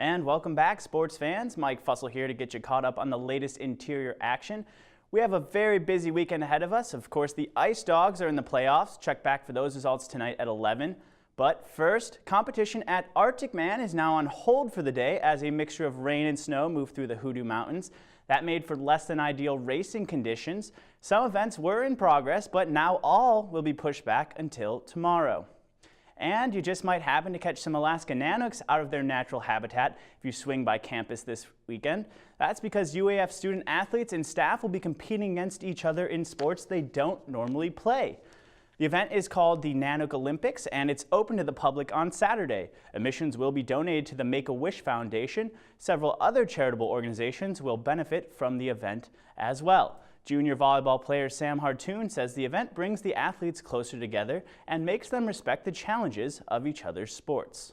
And welcome back, sports fans. Mike Fussell here to get you caught up on the latest interior action. We have a very busy weekend ahead of us. Of course, the Ice Dogs are in the playoffs. Check back for those results tonight at 11. But first, competition at Arctic Man is now on hold for the day as a mixture of rain and snow moved through the Hoodoo Mountains. That made for less than ideal racing conditions. Some events were in progress, but now all will be pushed back until tomorrow. And you just might happen to catch some Alaska Nanooks out of their natural habitat if you swing by campus this weekend. That's because UAF student athletes and staff will be competing against each other in sports they don't normally play. The event is called the Nanook Olympics, and it's open to the public on Saturday. Admissions will be donated to the Make-A-Wish Foundation. Several other charitable organizations will benefit from the event as well. Junior volleyball player Sam Hartoon says the event brings the athletes closer together and makes them respect the challenges of each other's sports.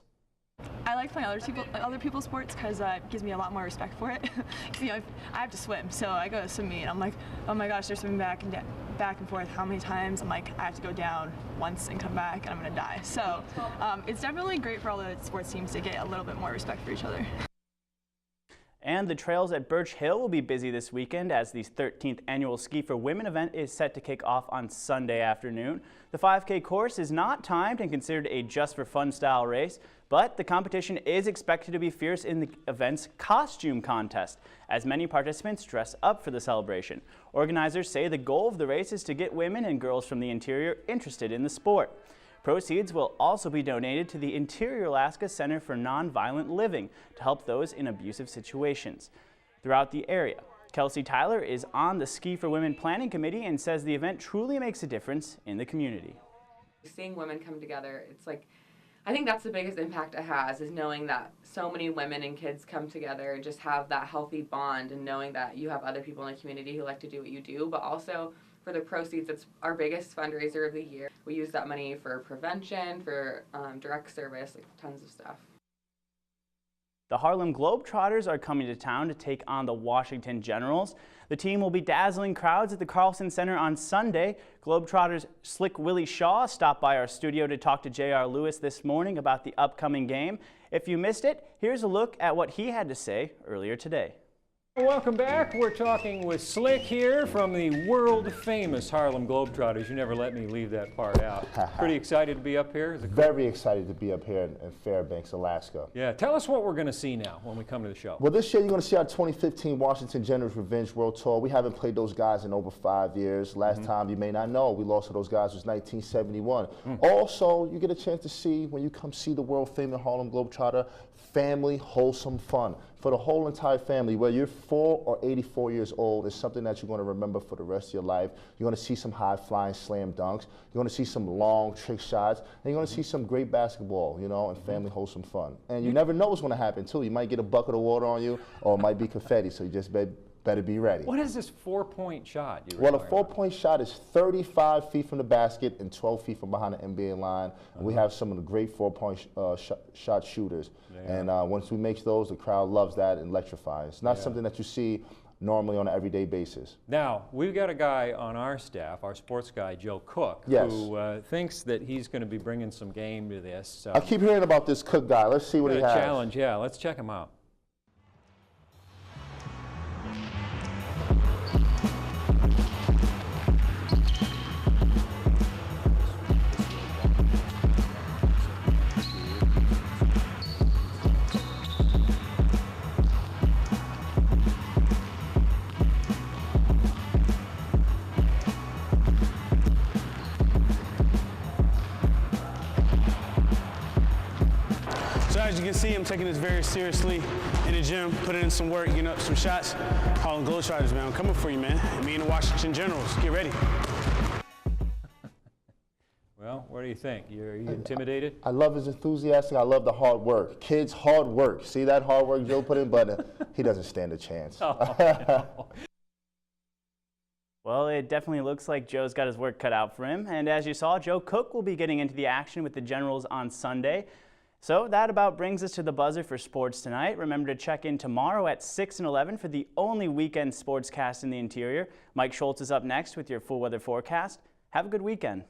I like playing other people's sports because it gives me a lot more respect for it. You know, I have to swim, so I go to swim meet and I'm like, oh my gosh, they're swimming back and forth how many times? I'm like, I have to go down once and come back and I'm gonna die. So it's definitely great for all the sports teams to get a little bit more respect for each other. And the trails at Birch Hill will be busy this weekend as the 13th annual Ski for Women event is set to kick off on Sunday afternoon. The 5K course is not timed and considered a just for fun style race, but the competition is expected to be fierce in the event's costume contest, as many participants dress up for the celebration. Organizers say the goal of the race is to get women and girls from the interior interested in the sport. Proceeds will also be donated to the Interior Alaska Center for Nonviolent Living to help those in abusive situations throughout the area. Kelsey Tyler is on the Ski for Women Planning Committee and says the event truly makes a difference in the community. Seeing women come together, it's like, I think that's the biggest impact it has, is knowing that so many women and kids come together and just have that healthy bond, and knowing that you have other people in the community who like to do what you do, but also for the proceeds, it's our biggest fundraiser of the year. We use that money for prevention, for direct service, like tons of stuff. The Harlem Globetrotters are coming to town to take on the Washington Generals. The team will be dazzling crowds at the Carlson Center on Sunday. Globetrotters Slick Willie Shaw stopped by our studio to talk to J.R. Lewis this morning about the upcoming game. If you missed it, here's a look at what he had to say earlier today. Welcome back. We're talking with Slick here from the world-famous Harlem Globetrotters. You never let me leave that part out. Pretty excited to be up here? Very excited to be up here in Fairbanks, Alaska. Yeah, tell us what we're going to see now when we come to the show. Well, this year you're going to see our 2015 Washington Generals Revenge World Tour. We haven't played those guys in over 5 years. Last time, you may not know, we lost to those guys was 1971. Also, you get a chance to see, when you come see the world-famous Harlem Globetrotter, family, wholesome fun. For the whole entire family, whether you're 4 or 84 years old, it's something that you're going to remember for the rest of your life. You're going to see some high-flying slam dunks. You're going to see some long trick shots. And you're going to see some great basketball, you know, and family wholesome fun. And you never know what's going to happen, too. You might get a bucket of water on you, or it might be confetti, so you just better be ready. What is this 4-point shot? Well, a 4-point shot is 35 feet from the basket and 12 feet from behind the NBA line. And we have some of the great 4-point shot shooters. And once we make those, the crowd loves that and electrifies. It's not something that you see normally on an everyday basis. Now, we've got a guy on our staff, our sports guy, Joe Cook, who thinks that he's going to be bringing some game to this. I keep hearing about this Cook guy. Let's see what he has. Challenge, yeah. Let's check him out. So as you can see, I'm taking this very seriously in the gym, putting in some work, getting up some shots. Harlem Globetrotters, man, I'm coming for you, man. Me and the Washington Generals, get ready. Well, what do you think? Are you intimidated? I love his enthusiasm. I love the hard work. Kids, hard work. See that hard work Joe put in, but he doesn't stand a chance. Oh, no. Well, it definitely looks like Joe's got his work cut out for him. And as you saw, Joe Cook will be getting into the action with the Generals on Sunday. So that about brings us to the buzzer for sports tonight. Remember to check in tomorrow at 6 and 11 for the only weekend sportscast in the interior. Mike Schultz is up next with your full weather forecast. Have a good weekend.